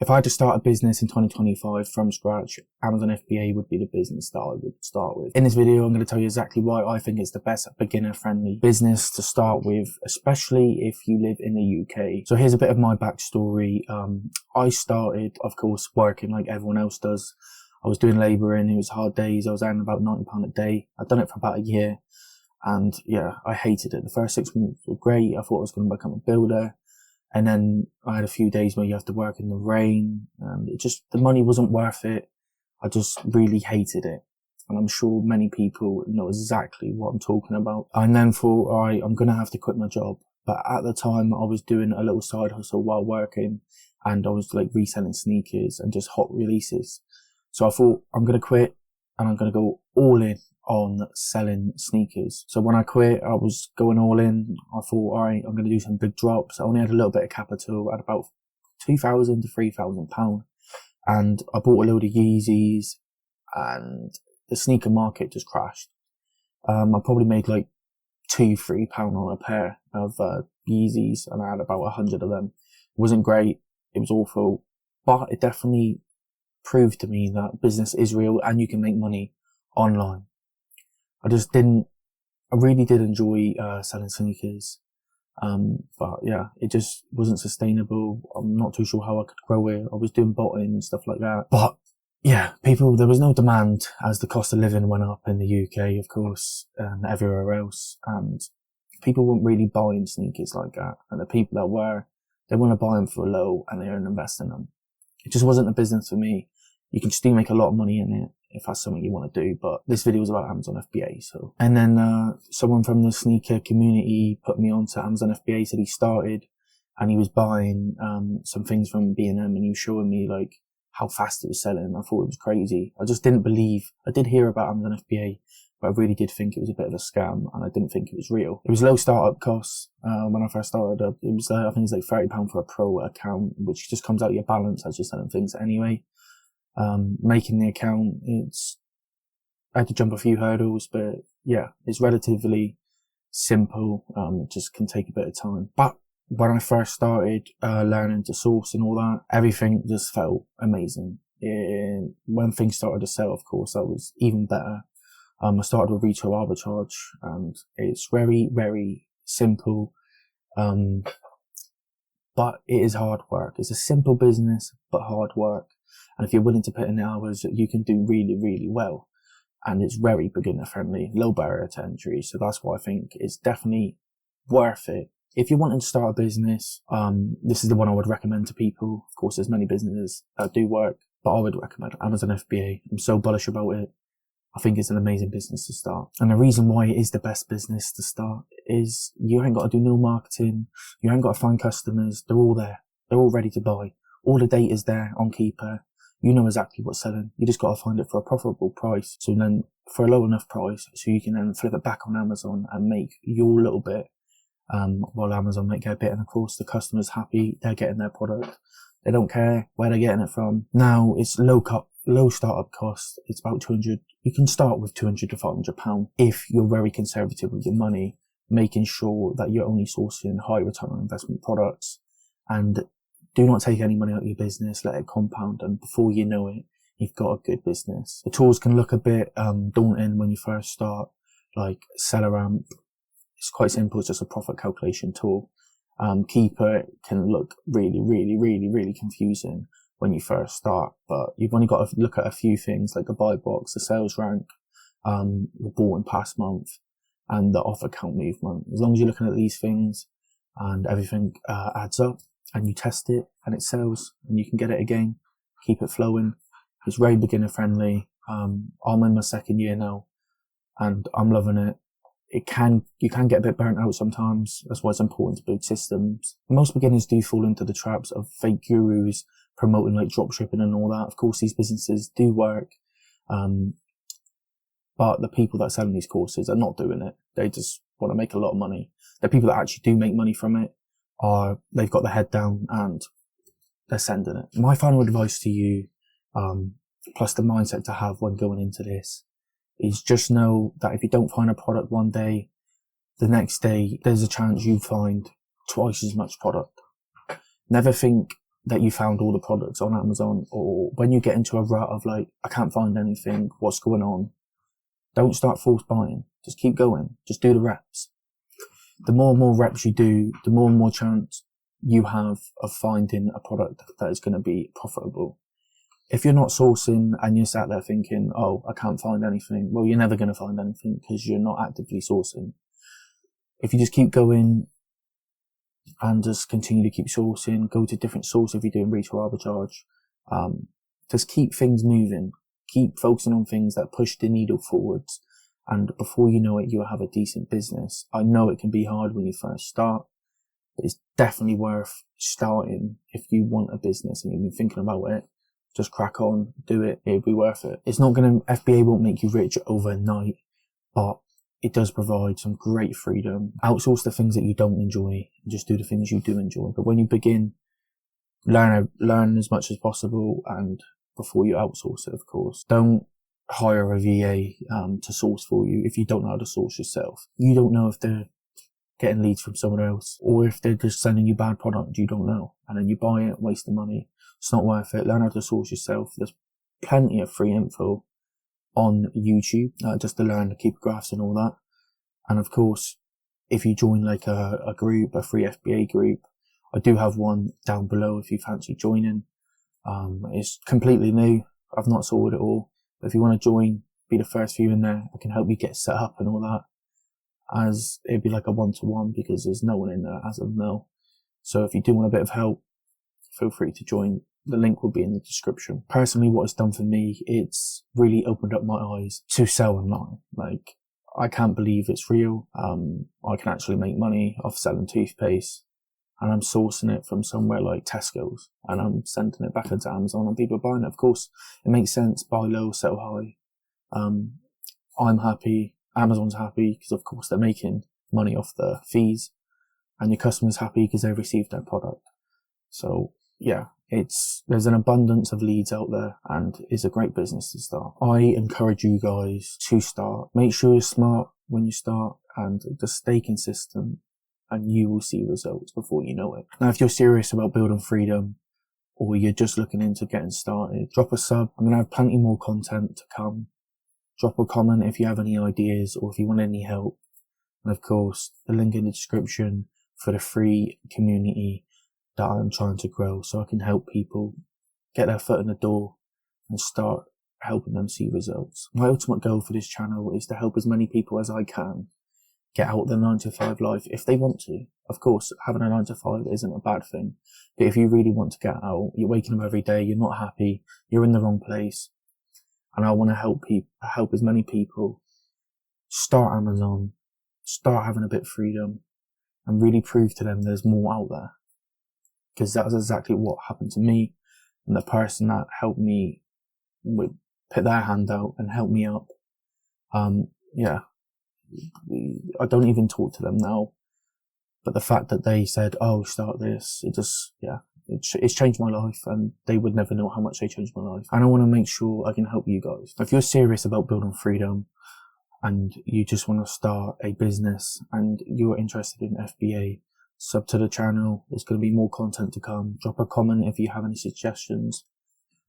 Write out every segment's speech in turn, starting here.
If I had to start a business in 2025 from scratch, Amazon FBA would be the business that I would start with. In this video, I'm going to tell you exactly why I think it's the best beginner-friendly business to start with, especially if you live in the UK. So here's a bit of my backstory. I started, of course, working like everyone else does. I was doing labouring. It was hard days. I was earning about £90 a day. I'd done it for about a year. And yeah, I hated it. The first 6 months were great. I thought I was going to become a builder. And then I had a few days where you have to work in the rain, and the money wasn't worth it. I just really hated it. And I'm sure many people know exactly what I'm talking about. I then thought, all right, I'm going to have to quit my job. But at the time I was doing a little side hustle while working, and I was like reselling sneakers and just hot releases. So I thought, I'm going to quit and I'm going to go all in on selling sneakers. So when I quit, I was going all in. I thought, all right, I'm going to do some big drops. I only had a little bit of capital, at about £2,000 to £3,000. And I bought a load of Yeezys, and the sneaker market just crashed. I probably made like £2-3 on a pair of Yeezys, and I had about 100 of them. It wasn't great. It was awful, but it definitely proved to me that business is real and you can make money online. I really did enjoy selling sneakers. But yeah, it just wasn't sustainable. I'm not too sure how I could grow it. I was doing botting and stuff like that. But yeah, there was no demand as the cost of living went up in the UK, of course, and everywhere else. And people weren't really buying sneakers like that. And the people that were, they want to buy them for low and they're investing in them. It just wasn't a business for me. You can still make a lot of money in it if that's something you want to do, but this video is about Amazon FBA. So, and then someone from the sneaker community put me onto Amazon FBA. Said he started and he was buying some things from B&M, and he was showing me like how fast it was selling. I thought it was crazy. I just didn't believe. I did hear about Amazon FBA, but I really did think it was a bit of a scam, and I didn't think it was real. It was low startup costs. When I first started, it was I think it was like £30 for a pro account, which just comes out of your balance as you're selling things anyway. Making the account, I had to jump a few hurdles, but yeah, it's relatively simple. It just can take a bit of time. But when I first started learning to source and all that, everything just felt amazing. When things started to sell, of course, that was even better. I started with retail arbitrage, and it's very, very simple. But it is hard work. It's a simple business, but hard work. And if you're willing to put in the hours, you can do really, really well. And it's very beginner friendly, low barrier to entry. So that's why I think it's definitely worth it. If you're wanting to start a business, this is the one I would recommend to people. Of course, there's many businesses that do work, but I would recommend Amazon FBA. I'm so bullish about it. I think it's an amazing business to start. And the reason why it is the best business to start is you ain't got to do no marketing. You ain't got to find customers. They're all there. They're all ready to buy. All the data's there on Keeper. You know exactly what's selling. You just got to find it for a profitable price. So then for a low enough price, so you can then flip it back on Amazon and make your little bit, while Amazon might get a bit. And of course, the customer's happy. They're getting their product. They don't care where they're getting it from. Now it's low startup cost. It's about 200. You can start with £200 to £500 if you're very conservative with your money, making sure that you're only sourcing high return on investment products, and do not take any money out of your business. Let it compound, and before you know it, you've got a good business. The tools can look a bit daunting when you first start, like SellerAmp. It's quite simple. It's just a profit calculation tool. Keeper can look really, really, really, really confusing when you first start, but you've only got to look at a few things like the buy box, the sales rank, the bought in past month, and the offer count movement. As long as you're looking at these things and everything adds up, and you test it and it sells and you can get it again, keep it flowing. It's very beginner friendly. I'm in my second year now and I'm loving it. You can get a bit burnt out sometimes. That's why it's important to build systems. Most beginners do fall into the traps of fake gurus promoting like drop shipping and all that. Of course, these businesses do work. But the people that are selling these courses are not doing it. They just want to make a lot of money. The people that actually do make money from it they've got their head down and they're sending it. My final advice to you, plus the mindset to have when going into this, is just know that if you don't find a product one day, the next day there's a chance you find twice as much product. Never think that you found all the products on Amazon, or when you get into a rut of like, I can't find anything, what's going on? Don't start force buying. Just keep going. Just do the reps. The more and more reps you do, the more and more chance you have of finding a product that is going to be profitable. If you're not sourcing and you're sat there thinking, oh, I can't find anything, well, you're never going to find anything because you're not actively sourcing. If you just keep going and just continue to keep sourcing, go to different sources if you're doing retail arbitrage, just keep things moving, keep focusing on things that push the needle forwards. And before you know it, you'll have a decent business. I know it can be hard when you first start, but it's definitely worth starting if you want a business and you've been thinking about it. Just crack on, do it, it'll be worth it. It's not FBA won't make you rich overnight, but it does provide some great freedom. Outsource the things that you don't enjoy, and just do the things you do enjoy. But when you begin, learn as much as possible, and before you outsource it, of course. Don't hire a VA to source for you if you don't know how to source yourself. You don't know if they're getting leads from someone else, or if they're just sending you bad product, you don't know. And then you buy it, waste the money. It's not worth it. Learn how to source yourself. There's plenty of free info on YouTube, just to learn to keep graphs and all that. And of course, if you join like a group, a free FBA group, I do have one down below if you fancy joining. It's completely new. I've not sorted it all. But if you want to join, be the first few in there. I can help you get set up and all that. As it'd be like a one-to-one because there's no one in there as of now. So if you do want a bit of help, feel free to join. The link will be in the description. Personally, what it's done for me, it's really opened up my eyes to sell online. Like, I can't believe it's real. I can actually make money off selling toothpaste, and I'm sourcing it from somewhere like Tesco's, and I'm sending it back into Amazon, and people are buying it. Of course, it makes sense. Buy low, sell high. I'm happy. Amazon's happy because, of course, they're making money off the fees, and your customer's happy because they've received their product. So, yeah, there's an abundance of leads out there, and it's a great business to start. I encourage you guys to start. Make sure you're smart when you start, and just stay consistent, and you will see results before you know it. Now, if you're serious about building freedom, or you're just looking into getting started, drop a sub. I'm going to have plenty more content to come. Drop a comment if you have any ideas or if you want any help. And of course, the link in the description for the free community that I'm trying to grow, so I can help people get their foot in the door and start helping them see results. My ultimate goal for this channel is to help as many people as I can get out their 9-to-5 life if they want to. Of course, having a 9-to-5 isn't a bad thing, but if you really want to get out, you're waking up every day, you're not happy, you're in the wrong place, and I want to help as many people start Amazon, start having a bit of freedom, and really prove to them there's more out there. Because that was exactly what happened to me, and the person that helped me would put their hand out and help me up. Yeah, I don't even talk to them now, but the fact that they said, "Oh, start this," it's changed my life, and they would never know how much they changed my life. And I want to make sure I can help you guys. If you're serious about building freedom, and you just want to start a business, and you're interested in FBA, sub to the channel. There's going to be more content to come. Drop a comment if you have any suggestions.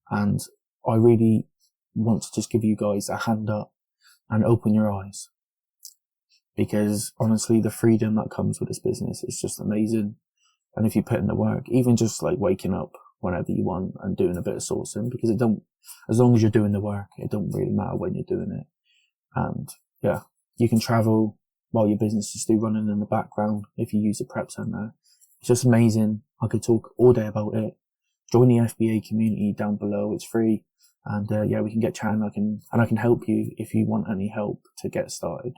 And I really want to just give you guys a hand up and open your eyes. Because honestly, the freedom that comes with this business is just amazing. And if you put in the work, even just like waking up whenever you want and doing a bit of sourcing, because as long as you're doing the work, it don't really matter when you're doing it. And yeah, you can travel while your business is still running in the background if you use a prep center. It's just amazing. I could talk all day about it. Join the FBA community down below. It's free. And yeah, we can get chatting. I can help you if you want any help to get started.